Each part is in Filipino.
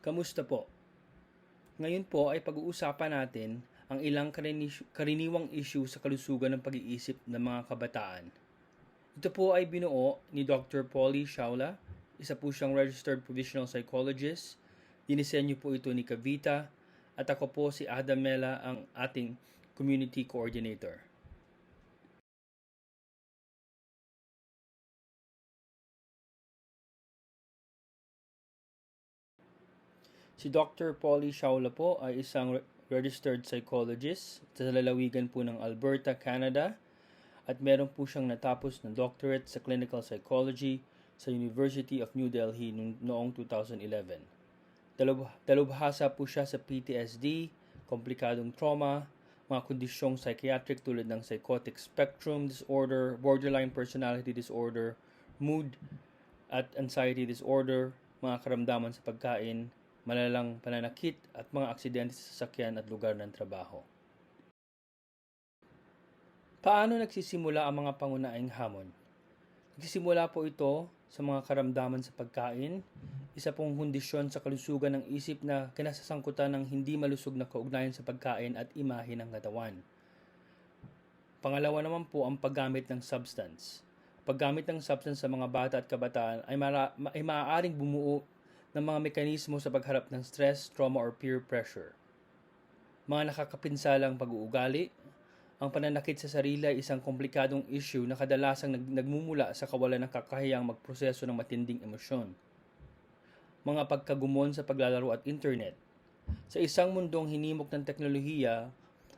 Kamusta po? Ngayon po ay pag-uusapan natin ang ilang karaniwang issue sa kalusugan ng pag-iisip ng mga kabataan. Ito po ay binuo ni Dr. Polly Shaula, isa po siyang registered provisional psychologist. Dinisenyo po ito ni Kavita at ako po si Adam Mela, ang ating community coordinator. Si Dr. Polly Shaula po ay isang registered psychologist sa lalawigan po ng Alberta, Canada, at meron po siyang natapos ng doctorate sa clinical psychology sa University of New Delhi noong 2011. Dalubhasa po siya sa PTSD, komplikadong trauma, mga kondisyong psychiatric tulad ng psychotic spectrum disorder, borderline personality disorder, mood at anxiety disorder, mga karamdaman sa pagkain, malalang pananakit at mga aksidente sa sasakyan at lugar ng trabaho. Paano nagsisimula ang mga pangunahing hamon? Nagsisimula po ito sa mga karamdaman sa pagkain, isa pong kondisyon sa kalusugan ng isip na kinasasangkutan ng hindi malusog na kaugnayan sa pagkain at imahe ng katawan. Pangalawa naman po ang paggamit ng substance. Paggamit ng substance sa mga bata at kabataan ay maaaring bumuo ng mga mekanismo sa pagharap ng stress, trauma, or peer pressure. Mga nakakapinsalang pag-uugali. Ang pananakit sa sarili ay isang komplikadong issue na kadalasang nagmumula sa kawalan ng kakayahang magproseso ng matinding emosyon. Mga pagkagumon sa paglalaro at internet. Sa isang mundong hinimok ng teknolohiya,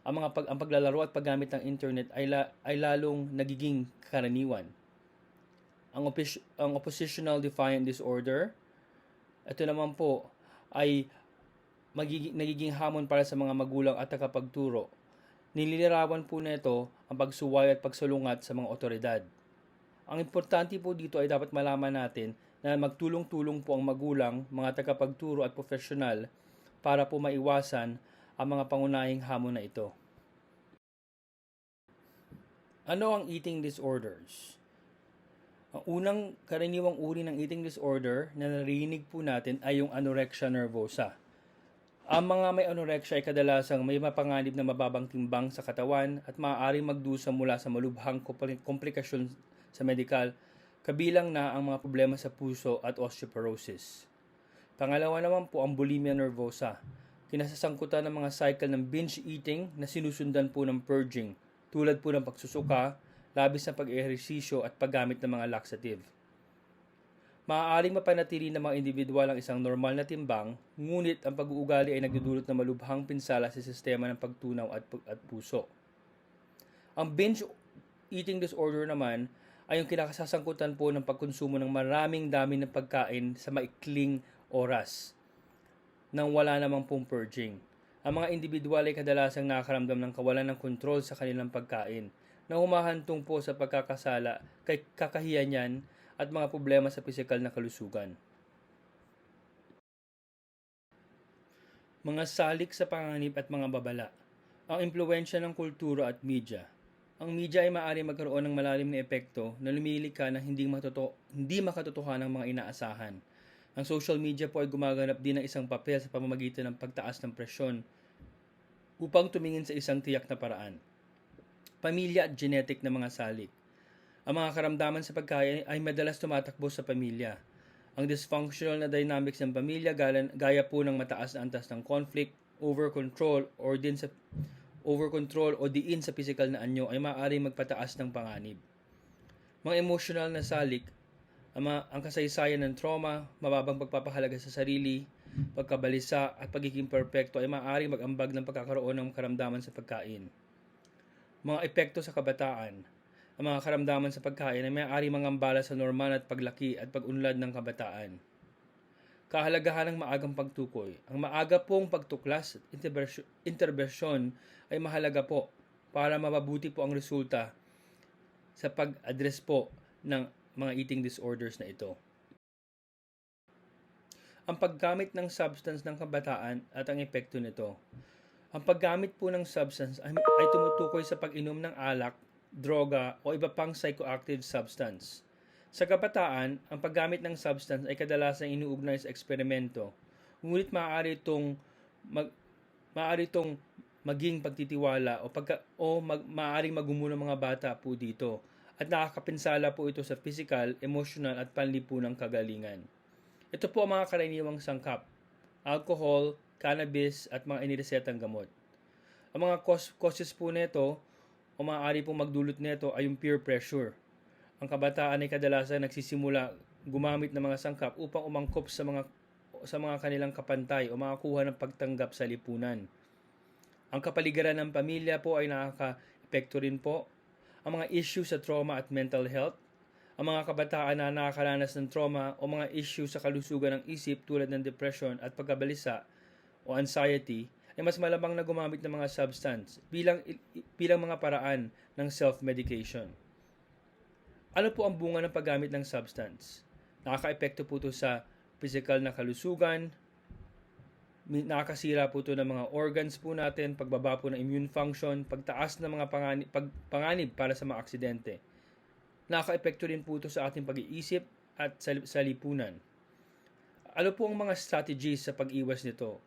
ang paglalaro at paggamit ng internet ay lalong nagiging karaniwan. Ang oppositional defiant disorder, ito naman po ay nagiging hamon para sa mga magulang at tagapagturo. Nililarawan po nito ang pagsuway at pagsalungat sa mga otoridad. Ang importante po dito ay dapat malaman natin na magtulong-tulong po ang magulang, mga tagapagturo at profesional para po maiwasan ang mga pangunahing hamon na ito. Ano ang eating disorders? Ang unang karaniwang uri ng eating disorder na narinig po natin ay yung anorexia nervosa. Ang mga may anorexia ay kadalasang may mapanganib na mababang timbang sa katawan at maaaring magdusa mula sa malubhang komplikasyon sa medikal, kabilang na ang mga problema sa puso at osteoporosis. Pangalawa naman po ang bulimia nervosa. Kinasasangkutan ng mga cycle ng binge eating na sinusundan po ng purging, tulad po ng pagsusuka, labis na pag-ehersisyo at paggamit ng mga laxative. Maaaring mapanatili ng mga individual ang isang normal na timbang, ngunit ang pag-uugali ay nagdudulot ng malubhang pinsala sa sistema ng pagtunaw at puso. Ang binge eating disorder naman ay yung kinakasasangkutan po ng pagkonsumo ng maraming dami ng pagkain sa maikling oras nang wala namang pong purging. Ang mga individual ay kadalasang nakakaramdam ng kawalan ng kontrol sa kanilang pagkain, na humahantong po sa pagkakasala, kakahiyan at mga problema sa pisikal na kalusugan. Mga salik sa panganib at mga babala. Ang impluwensya ng kultura at media. Ang media ay maaaring magkaroon ng malalim na epekto na lumilikha ng hindi makatotohanan ng mga inaasahan. Ang social media po ay gumaganap din ng isang papel sa pamamagitan ng pagtaas ng presyon upang tumingin sa isang tiyak na paraan. Pamilya at genetic na mga salik. Ang mga karamdaman sa pagkain ay madalas tumatakbo sa pamilya. Ang dysfunctional na dynamics ng pamilya gaya po ng mataas na antas ng conflict, over-control o diin sa pisikal na anyo ay maaaring magpataas ng panganib. Mga emotional na salik, ang kasaysayan ng trauma, mababang pagpapahalaga sa sarili, pagkabalisa at pagiging perpekto ay maaaring mag-ambag ng pagkakaroon ng karamdaman sa pagkain. Mga epekto sa kabataan. Ang mga karamdaman sa pagkain ay maaaring mangambala sa normal at paglaki at pag-unlad ng kabataan. Kahalagahan ng maagang pagtukoy. Ang maaga pong pagtuklas at interbensyon ay mahalaga po para mapabuti po ang resulta sa pag-address po ng mga eating disorders na ito. Ang paggamit ng substance ng kabataan at ang epekto nito. Ang paggamit po ng substance ay tumutukoy sa pag-inom ng alak, droga o iba pang psychoactive substance. Sa kabataan, ang paggamit ng substance ay kadalasang inuugnay sa eksperimento ngunit maaari itong maging pagtitiwala maaaring magumo ng mga bata po dito at nakakapinsala po ito sa physical, emotional at panlipunang kagalingan. Ito po ang mga karaniwang sangkap: alcohol, cannabis at mga iniresetang gamot. Ang mga causes po nito o maaari pong magdulot nito ay yung peer pressure. Ang kabataan ay kadalasan nagsisimula gumamit ng mga sangkap upang umangkop sa mga kanilang kapantay o makakuha ng pagtanggap sa lipunan. Ang kapaligiran ng pamilya po ay nakaka-epekto rin po. Ang mga issue sa trauma at mental health. Ang mga kabataan na nakakaranas ng trauma o mga issue sa kalusugan ng isip tulad ng depression at pagkabalisa o anxiety ay mas malamang na gumamit ng mga substance bilang mga paraan ng self-medication. Ano po ang bunga ng paggamit ng substance? Nakaka-epekto po ito sa physical na kalusugan, nakakasira po ito ng mga organs po natin, pagbaba po ng immune function, pagtaas ng mga panganib para sa mga aksidente. Nakaka-epekto rin po ito sa ating pag-iisip at sa lipunan. Ano po ang mga strategies sa pag-iwas nito?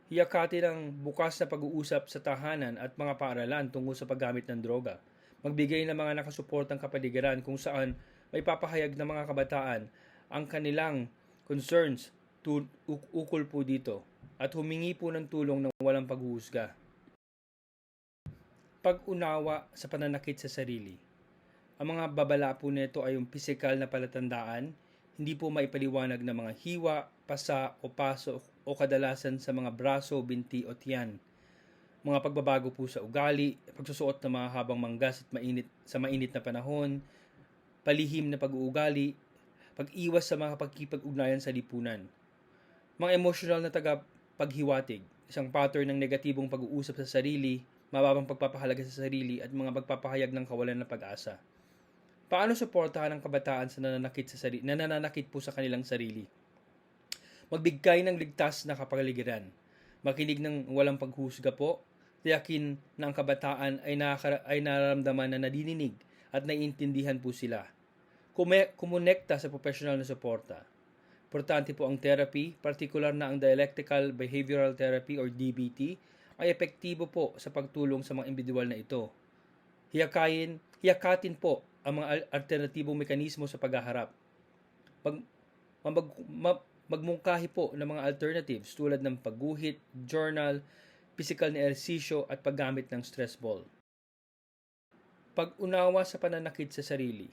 Hiyakatin ang bukas na pag-uusap sa tahanan at mga paaralan tungkol sa paggamit ng droga. Magbigay ng mga nakasuportang kapaligiran kung saan may papahayag ng mga kabataan ang kanilang concerns ukol po dito at humingi po ng tulong ng walang paghuhusga. Pag-unawa sa pananakit sa sarili. Ang mga babala po nito ay yung pisikal na palatandaan, hindi po maipaliwanag na mga hiwa, pasa o paso o kadalasan sa mga braso, binti o tiyan. Mga pagbabago po sa ugali, pagsusuot ng mga habang manggas at mainit na panahon, palihim na pag-uugali, pag-iwas sa mga pagkipag-ugnayan sa lipunan. Mga emotional na paghiwatig, isang pattern ng negatibong pag-uusap sa sarili, mababang pagpapahalaga sa sarili at mga pagpapahayag ng kawalan ng pag-asa. Paano suportahan ang kabataan sa nananakit po sa kanilang sarili? Magbigay ng ligtas na kapaligiran. Makinig ng walang paghusga po. Tiyakin na ang kabataan ay nararamdaman na nadidinig at naiintindihan po sila. Kumonekta sa professional na suporta. Importante po ang therapy, partikular na ang dialectical behavioral therapy or DBT, ay epektibo po sa pagtulong sa mga individual na ito. Hiyakatin po ang mga alternatibong mekanismo sa paghaharap. Magmungkahi po ng mga alternatives tulad ng pagguhit, journal, physical na ehersisyo at paggamit ng stress ball. Pag-unawa sa pananakit sa sarili.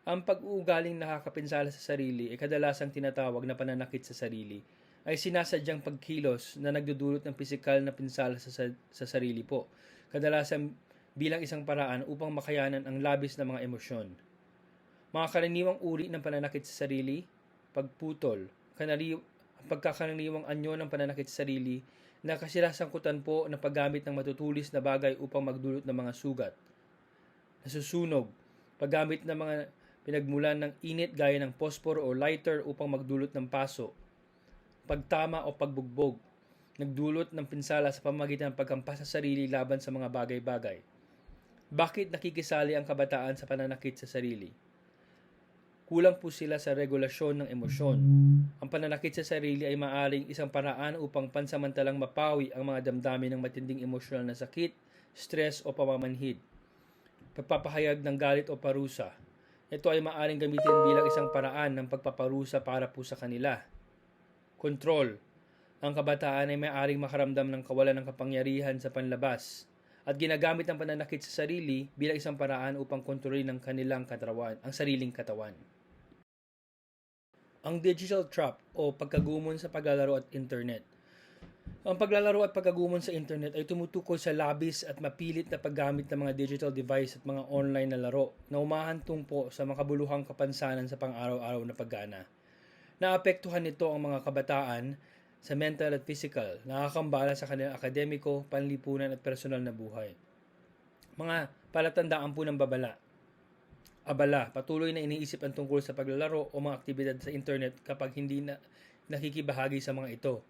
Ang pag-uugaling nakakapinsala sa sarili ay kadalasang tinatawag na pananakit sa sarili ay sinasadyang pagkilos na nagdudulot ng pisikal na pinsala sa sarili po, kadalasan bilang isang paraan upang makayanan ang labis na mga emosyon. Mga karaniwang uri ng pananakit sa sarili, pagputol, pagkakaraniwang anyo ng pananakit sa sarili na kasirasangkutan po ng paggamit ng matutulis na bagay upang magdulot ng mga sugat. Nasusunog, paggamit ng mga pinagmulan ng init gaya ng posporo o lighter upang magdulot ng paso. Pagtama o pagbugbog, nagdulot ng pinsala sa pamamagitan ng pagkampas sa sarili laban sa mga bagay-bagay. Bakit nakikisali ang kabataan sa pananakit sa sarili? Kulang po sila sa regulasyon ng emosyon. Ang pananakit sa sarili ay maaaring isang paraan upang pansamantalang mapawi ang mga damdamin ng matinding emosyonal na sakit, stress o pamamanhid. Pagpapahayag ng galit o parusa. Ito ay maaaring gamitin bilang isang paraan ng pagpaparusa para po sa kanila. Control. Ang kabataan ay maaaring makaramdam ng kawalan ng kapangyarihan sa panlabas at ginagamit ang pananakit sa sarili bilang isang paraan upang kontrolin ang sariling katawan. Ang digital trap o pagkagumon sa paglalaro at internet. Ang paglalaro at pagkagumon sa internet ay tumutukoy sa labis at mapilit na paggamit ng mga digital device at mga online na laro na umahantong po sa makabuluhang kapansanan sa pang-araw-araw na paggana. Naapektuhan nito ang mga kabataan sa mental at physical, nakakambala sa kanilang akademiko, panlipunan at personal na buhay. Mga palatandaan po ng babala. Abala, patuloy na iniisip ang tungkol sa paglalaro o mga aktibidad sa internet kapag hindi na nakikibahagi sa mga ito.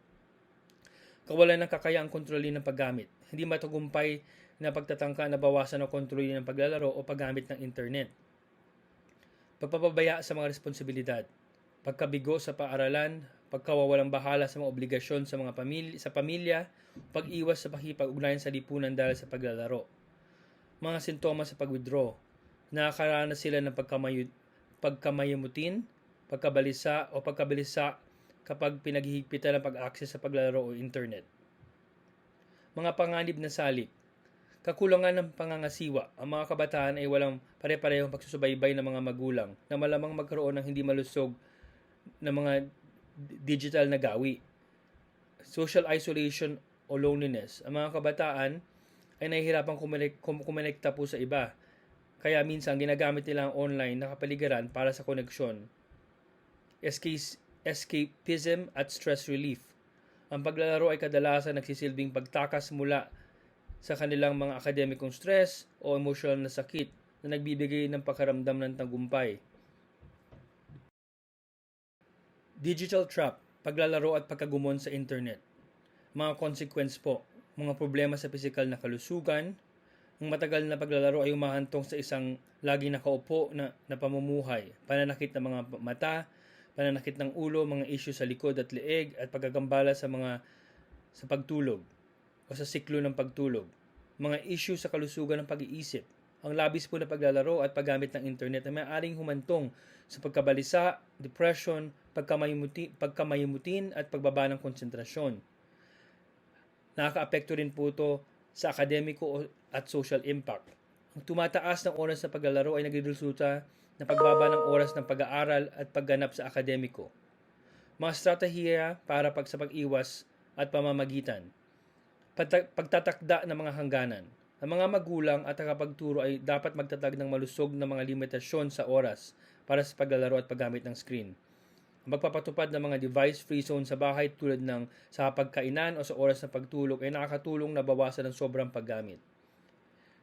Kawalan ng kakayaang kontrolin ng paggamit. Hindi matagumpay na pagtatangka na bawasan o kontrolin ng paglalaro o paggamit ng internet. Pagpapabaya sa mga responsibilidad. Pagkabigo sa paaralan, pagkawawalang bahala sa mga obligasyon sa mga pamilya, pag-iwas sa pakikipag-ugnayan sa lipunan dahil sa paglalaro. Mga sintomas sa pag-withdraw. Nakakaranas sila ng pagkamayamutin, pagkabalisa o pagkabilisa kapag pinaghihigpitan ng pag-access sa paglalaro o internet. Mga panganib na salik. Kakulangan ng pangangasiwa. Ang mga kabataan ay walang pare-parehong pagsusubaybay ng mga magulang na malamang magkaroon ng hindi malusog na mga digital na gawi. Social isolation o loneliness. Ang mga kabataan ay nahihirapang kumonekta po sa iba. Kaya minsan ginagamit nila ang online na kapaligiran para sa koneksyon. Escapism at stress relief. Ang paglalaro ay kadalasan nagsisilbing pagtakas mula sa kanilang mga akademikong stress o emosyonal na sakit na nagbibigay ng pakaramdam ng tagumpay. Digital trap, paglalaro at pagkagumon sa internet. Mga consequence po, mga problema sa pisikal na kalusugan. Ang matagal na paglalaro ay umahantong sa isang laging nakaupo na pamumuhay, pananakit ng mga mata, pananakit ng ulo, mga issue sa likod at leeg at pagkagambala sa pagtulog o sa siklo ng pagtulog. Mga issue sa kalusugan ng pag-iisip. Ang labis po na paglalaro at paggamit ng internet ay maaaring humantong sa pagkabalisa, depression, pagkamayimutin at pagbaba ng konsentrasyon. Nakaka-apekto rin po ito sa akademiko at social impact. Ang tumataas ng oras ng paglalaro ay nagresulta na pagbaba ng oras ng pag-aaral at pagganap sa akademiko. Mga estratehiya para sa pag-iwas at pamamagitan. Pagtatakda ng mga hangganan. Ang mga magulang at tagapagturo ay dapat magtatag ng malusog na mga limitasyon sa oras para sa paglalaro at paggamit ng screen. Ang pagpapatupad ng mga device-free zone sa bahay tulad ng sa pagkainan o sa oras ng pagtulog ay nakakatulong na bawasan ng sobrang paggamit.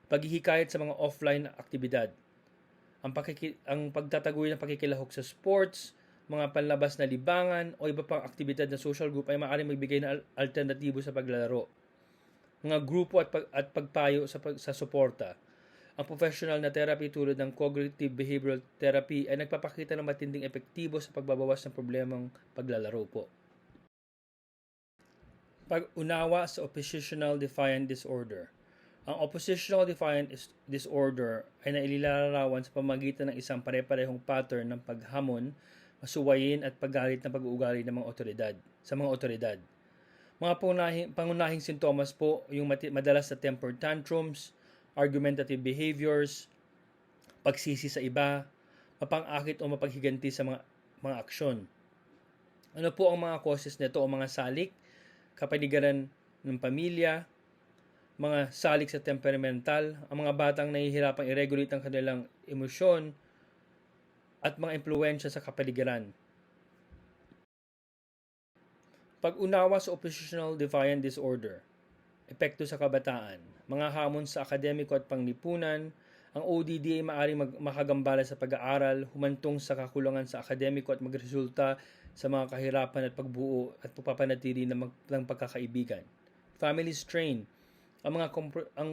Paghihikayat sa mga offline aktibidad. Ang pagtataguy ng pakikilahok sa sports, mga panlabas na libangan o iba pang aktibidad ng social group ay maaaring magbigay ng alternatibo sa paglalaro. Mga grupo at pagpayo sa suporta. Ang professional na therapy tulad ng cognitive behavioral therapy ay nagpapakita ng matinding epektibo sa pagbabawas ng problemang paglalaro po. Pag-unawa sa oppositional defiant disorder. Ang oppositional defiant disorder ay naililarawan sa pamamagitan ng isang pare-parehong pattern ng paghamon, masuwayin at paggalit ng pag-uugali ng mga otoridad. Mga pangunahing sintomas po yung madalas na temper tantrums, argumentative behaviors, pagsisi sa iba, mapang-akit o mapaghiganti sa mga aksyon. Ano po ang mga causes nito o mga salik? Kapaligiran ng pamilya, mga salik sa temperamental, ang mga batang nahihirapang i-regulate ang kanilang emosyon, at mga impluwensya sa kapaligiran. Pag-unawa sa oppositional defiant disorder. Epekto sa kabataan. Mga hamon sa akademiko at panglipunan. Ang ODD ay maaaring makagambala sa pag-aaral, humantong sa kakulangan sa akademiko at magresulta sa mga kahirapan at pagbuo at pagpapanatili ng pagkakaibigan. Family strain. Ang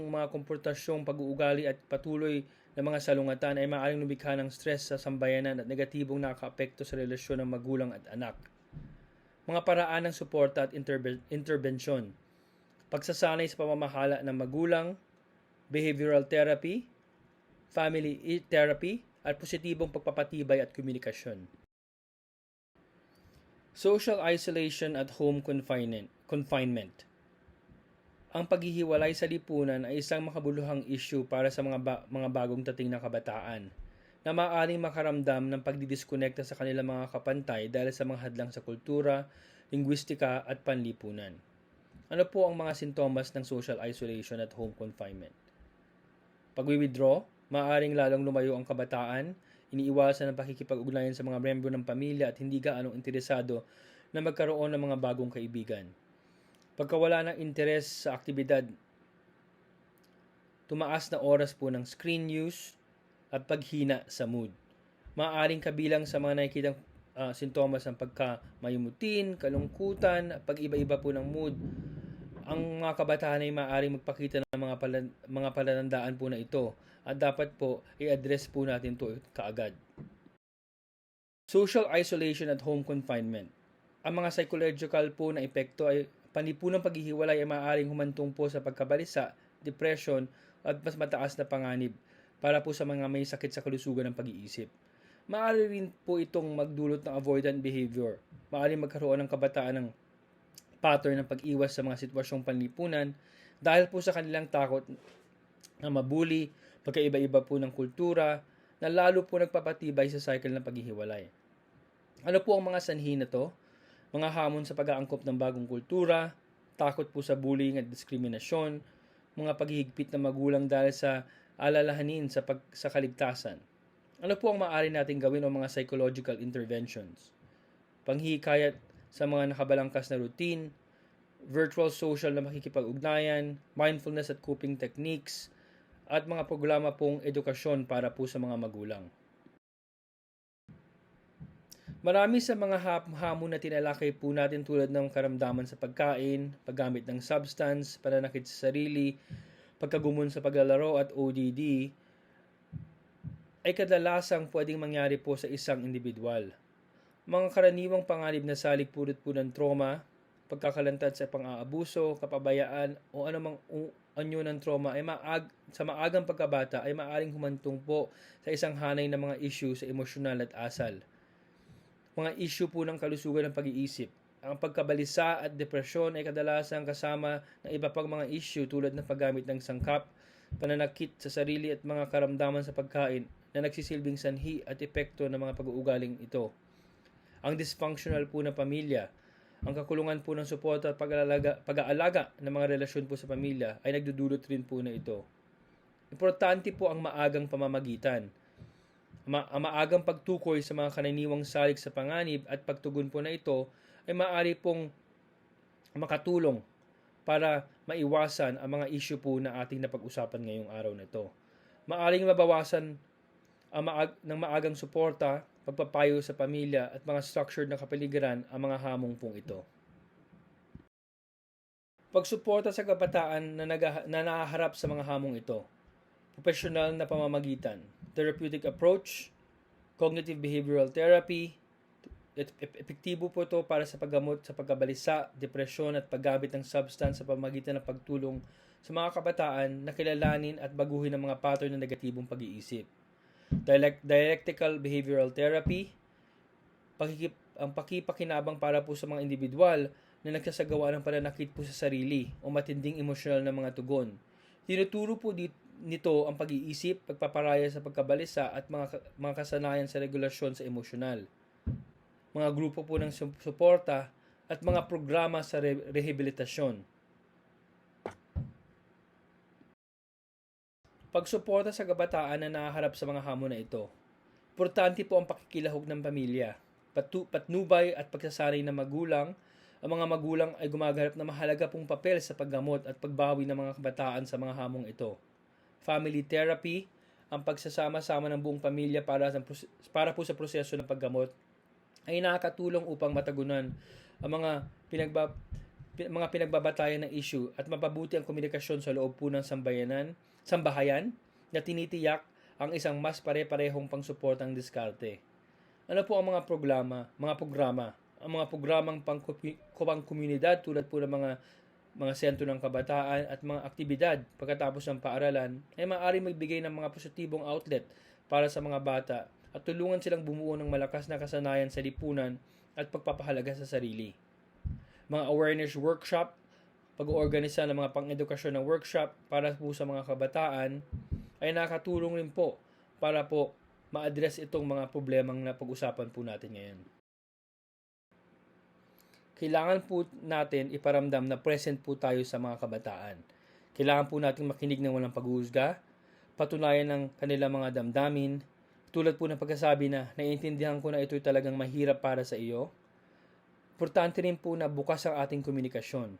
mga komportasyong pag-uugali at patuloy na mga salungatan ay maaaring lumikha ng stress sa sambayanan at negatibong nakakaapekto sa relasyon ng magulang at anak. Mga paraan ng suporta at intervention. Pagsasanay sa pamamahala ng magulang, behavioral therapy, family therapy, at positibong pagpapatibay at komunikasyon. Social isolation at home confinement. Ang paghihiwalay sa lipunan ay isang makabuluhang issue para sa mga bagong dating na kabataan na maaaring makaramdam ng pagdidiskonekta sa kanilang mga kapantay dahil sa mga hadlang sa kultura, lingwistika at panlipunan. Ano po ang mga sintomas ng social isolation at home confinement? Pag-withdraw, maaaring lalong lumayo ang kabataan, iniiwasan ang pakikipag-ugnayan sa mga miyembro ng pamilya at hindi gaanong interesado na magkaroon ng mga bagong kaibigan. Pagkawala ng interes sa aktibidad, tumaas na oras po ng screen use at paghina sa mood. Maaaring kabilang sa mga nakikitang sintomas ng pagkamayumutin, kalungkutan, pag-iba-iba po ng mood. Ang mga kabataan ay maaaring magpakita ng mga palatandaan po na ito at dapat po i-address po natin ito kaagad. Social isolation at home confinement. Ang mga psychological po na epekto ay panipunang paghihiwalay ay maaaring humantong po sa pagkabalisa, depression, at mas mataas na panganib para po sa mga may sakit sa kalusugan ng pag-iisip. Maaari rin po itong magdulot ng avoidant behavior. Maaaring magkaroon ng kabataan ng pattern ng pag-iwas sa mga sitwasyong panlipunan dahil po sa kanilang takot na mabuli, pagkaiba-iba po ng kultura, na lalo po nagpapatibay sa cycle ng paghihiwalay. Ano po ang mga sanhi na to? Mga hamon sa pag-aangkop ng bagong kultura, takot po sa bullying at diskriminasyon, mga paghihigpit ng magulang dahil sa alalahanin sa kaligtasan. Ano po ang maaari natin gawin o mga psychological interventions? Panghihikayat sa mga nakabalangkas na routine, virtual social na makikipag-ugnayan, mindfulness at coping techniques, at mga programa pong edukasyon para po sa mga magulang. Marami sa mga hamon na tinalakay po natin tulad ng karamdaman sa pagkain, paggamit ng substance, pananakit sa sarili, pagkagumon sa paglalaro at ODD ay kadalasang pwedeng mangyari po sa isang individual. Mga karaniwang panganib na saligpulot po ng trauma, pagkakalantad sa pang-aabuso, kapabayaan o anumang anyo ng trauma ay sa maagang pagkabata ay maaaring humantong po sa isang hanay ng mga issue sa emosyonal at asal. Mga issue po ng kalusugan ng pag-iisip. Ang pagkabalisa at depresyon ay kadalasang kasama ng iba pang mga issue tulad ng paggamit ng sangkap, pananakit sa sarili at mga karamdaman sa pagkain na nagsisilbing sanhi at epekto ng mga pag-uugaling ito. Ang dysfunctional po na pamilya, ang kakulungan po ng suporta at pag-aalaga ng mga relasyon po sa pamilya ay nagdudulot rin po na ito. Importante po ang maagang pamamagitan. Ang maagang pagtukoy sa mga karaniwang salik sa panganib at pagtugon po na ito ay maaari pong makatulong para maiwasan ang mga issue po na ating napag-usapan ngayong araw na ito. Maaring mabawasan ng maagang suporta, pagpapayo sa pamilya at mga structured na kapaligiran ang mga hamong pong ito. Pagsuporta sa kabataan na nahaharap sa mga hamong ito. Professional na pamamagitan, therapeutic approach, cognitive behavioral therapy. Epektibo po ito para sa paggamot sa pagkabalisa, depresyon at paggamit ng substance sa pamamagitan ng pagtulong sa mga kabataan na kilalanin at baguhin ang mga pattern ng negatibong pag-iisip. Dialectical behavioral therapy, ang pakipakinabang para po sa mga individual na nagsasagawa ng pananakit po sa sarili o matinding emosyonal na mga tugon. Tinuturo po nito ang pag-iisip, pagpaparaya sa pagkabalisa at mga kasanayan sa regulasyon sa emosyonal. Mga grupo po ng suporta at mga programa sa rehabilitasyon. Pagsuporta sa kabataan na nahaharap sa mga hamon na ito. Importante po ang pakikilahok ng pamilya, patnubay at pagsasanay ng magulang. Ang mga magulang ay gumaganap na mahalaga pong papel sa paggamot at pagbawi ng mga kabataan sa mga hamong ito. Family therapy, ang pagsasama-sama ng buong pamilya para po sa proseso ng paggamot ay nakakatulong upang matagunan ang mga pinagbabatayan ng issue at mapabuti ang komunikasyon sa loob po ng sambahayan na tinitiyak ang isang mas pare-parehong pangsuportang diskarte. Ano po ang mga programa? Ang mga programang pangkomunidad tulad po ng mga sentro ng kabataan at mga aktibidad pagkatapos ng paaralan ay maaari magbigay ng mga positibong outlet para sa mga bata at tulungan silang bumuo ng malakas na kasanayan sa lipunan at pagpapahalaga sa sarili. Mga awareness workshop, pag-oorganisa ng mga pang-edukasyon ng workshop para po sa mga kabataan ay nakatulong rin po para po ma-address itong mga problemang na pag-usapan po natin ngayon. Kailangan po natin iparamdam na present po tayo sa mga kabataan. Kailangan po natin makinig ng walang paghuhusga, patunayan ng kanilang mga damdamin, tulad po ng pagkasabi na naiintindihan ko na ito'y talagang mahirap para sa iyo. Importante rin po na bukas ang ating komunikasyon.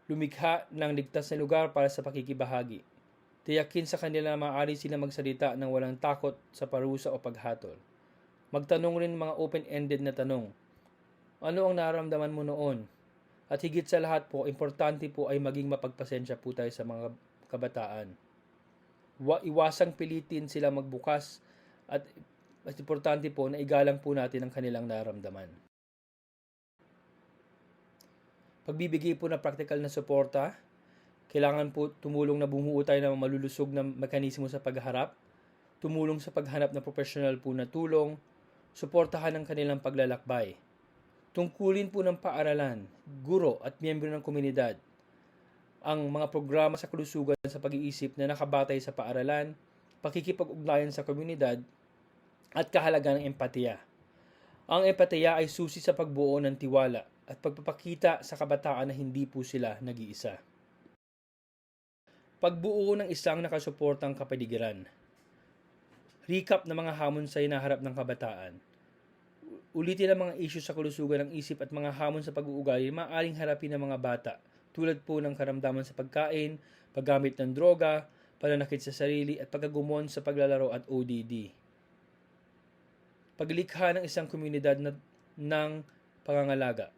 Lumikha ng ligtas na lugar para sa pakikibahagi. Tiyakin sa kanila na maaari sila magsalita ng walang takot sa parusa o paghatol. Magtanong rin mga open-ended na tanong. Ano ang nararamdaman mo noon? At higit sa lahat po, importante po ay maging mapagpasensya po tayo sa mga kabataan. Iwasang pilitin sila magbukas at mas importante po na igalang po natin ang kanilang nararamdaman. Pagbibigay po ng practical na suporta, kailangan po tumulong na bumuo tayo ng malulusog na mekanismo sa pagharap, tumulong sa paghanap ng professional po na tulong, suportahan ang kanilang paglalakbay. Tungkulin po ng paaralan, guro at miyembro ng komunidad ang mga programa sa kalusugan sa pag-iisip na nakabatay sa paaralan, pakikipag-ugnayan sa komunidad, at kahalagan ng empatiya. Ang empatiya ay susi sa pagbuo ng tiwala at pagpapakita sa kabataan na hindi po sila nag-iisa. Pagbuo ng isang nakasuportang kapaligiran. Recap ng mga hamon sa hinaharap ng kabataan. Ulitin ang mga issue sa kalusugan ng isip at mga hamon sa pag-uugali na maaaring harapin ng mga bata, tulad po ng karamdaman sa pagkain, paggamit ng droga, pananakit sa sarili at pagkagumon sa paglalaro at ODD. Paglikha ng isang komunidad ng pangangalaga.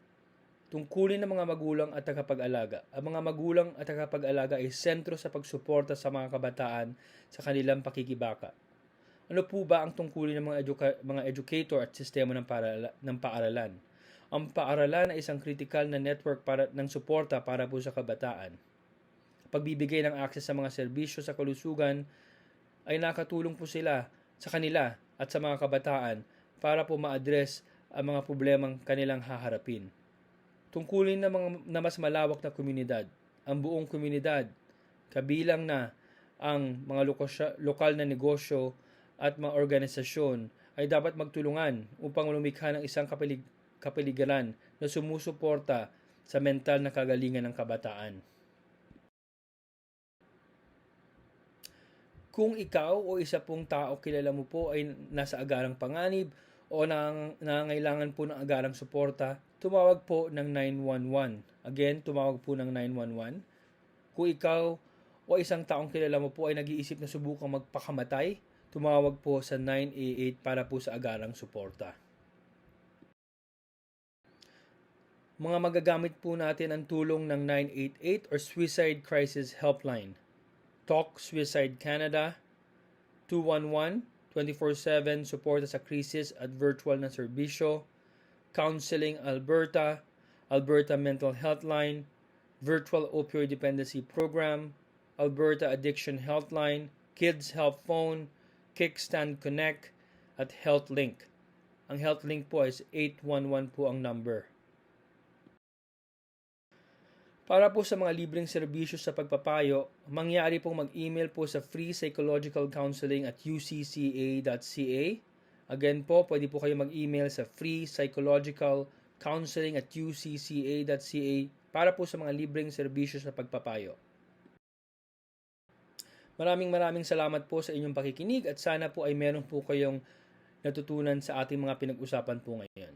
Tungkulin ng mga magulang at tagapag-alaga. Ang mga magulang at tagapag-alaga ay sentro sa pagsuporta sa mga kabataan sa kanilang pakikibaka. Ano po ba ang tungkulin ng mga educator at sistema ng paaralan? Ang paaralan ay isang kritikal na network ng suporta para po sa kabataan. Pagbibigay ng access sa mga serbisyo sa kalusugan ay nakatulong po sila sa kanila at sa mga kabataan para po ma-address ang mga problemang kanilang haharapin. Tungkulin na mas malawak na komunidad, ang buong komunidad, kabilang na ang mga lokal na negosyo at mga organisasyon ay dapat magtulungan upang lumikha ng isang kapaligiran na sumusuporta sa mental na kagalingan ng kabataan. Kung ikaw o isa pong tao kilala mo po ay nasa agarang panganib o nangangailangan po ng agarang suporta, tumawag po ng 911. Again, tumawag po ng 911. Kung ikaw o isang taong kilala mo po ay nag-iisip na subukang magpakamatay, tumawag po sa 988 para po sa agarang suporta. Mga magagamit po natin ang tulong ng 988 or Suicide Crisis Helpline. Talk Suicide Canada, 211, 24/7 suporta sa krisis at virtual na serbisyo, Counseling Alberta, Alberta Mental Healthline, Virtual Opioid Dependency Program, Alberta Addiction Healthline, Kids Help Phone, Kickstand Connect, at HealthLink. Ang HealthLink po is 811 po ang number. Para po sa mga libreng serbisyo sa pagpapayo, mangyari pong mag-email po sa Free Psychological Counseling at ucca.ca. Again po, pwede po kayo mag-email sa Free Psychological Counseling at ucca.ca para po sa mga libreng serbisyo sa pagpapayo. Maraming salamat po sa inyong pakikinig at sana po ay meron po kayong natutunan sa ating mga pinag-usapan po ngayon.